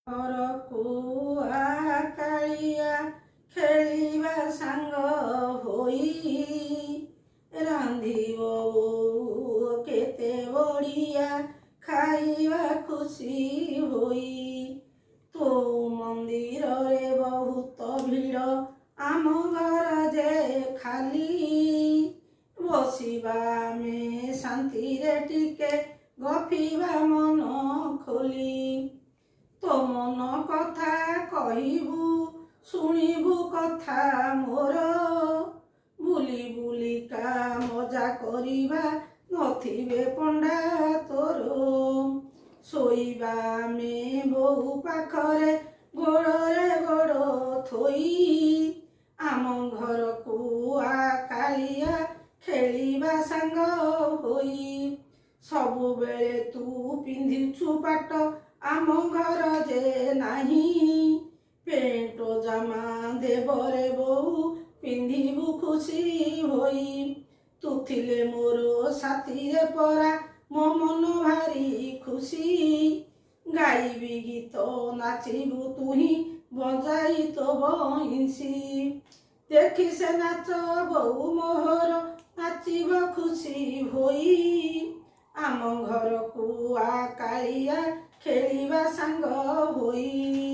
ଘରକୁ ଆ କାଳିଆ ଖେଳିବା ସାଙ୍ଗ ହୋଇ ରାନ୍ଧିବ ବୋଉ କେତେ ବଢ଼ିଆ ଖାଇବା ଖୁସି ହୋଇ। ତୋ ମନ୍ଦିରରେ ବହୁତ ଭିଡ଼ ଆମ ଘର ଯେ ଖାଲି ବସିବା ଆମେ ଶାନ୍ତିରେ ଟିକେ ଗପିବା ମନ ଖୋଲି। ତୋ ମନ କଥା କହିବୁ ଶୁଣିବୁ କଥା ମୋର ବୁଲି ବୁଲିକା ମଜା କରିବା ନଥିବେ ପଣ୍ଡା ତୋର। ଶୋଇବା ଆମେ ବୋଉ ପାଖରେ ଗୋଡ଼ରେ ଗୋଡ଼ ଥୋଇ ଆମ ଘରକୁ ଆ କାଳିଆ ଖେଳିବା ସାଙ୍ଗ ହୋଇ। ସବୁବେଳେ ତୁ ପିନ୍ଧିଛୁ ପାଟ ଆମ ଘର ଯେ ନାହିଁ ପେଣ୍ଟ ଜାମା ଦେବରେ ବୋଉ ପିନ୍ଧିବୁ ଖୁସି ହୋଇ। ତୁ ଥିଲେ ମୋର ସାଥିରେ ପରା ମୋ ମନ ଭାରି ଖୁସି। ଗାଇବି ଗୀତ ନାଚିବୁ ତୁହି ବଜାଇ ତୋ ବଇଁଶୀ। ଦେଖି ସେ ନାଚ ବୋଉ ମୋହର ନାଚିବ ଖୁସି ହୋଇ। ଆମ ଘରକୁ ଆ କାଳିଆ ଖେଳିବା ସାଙ୍ଗ ହୋଇ।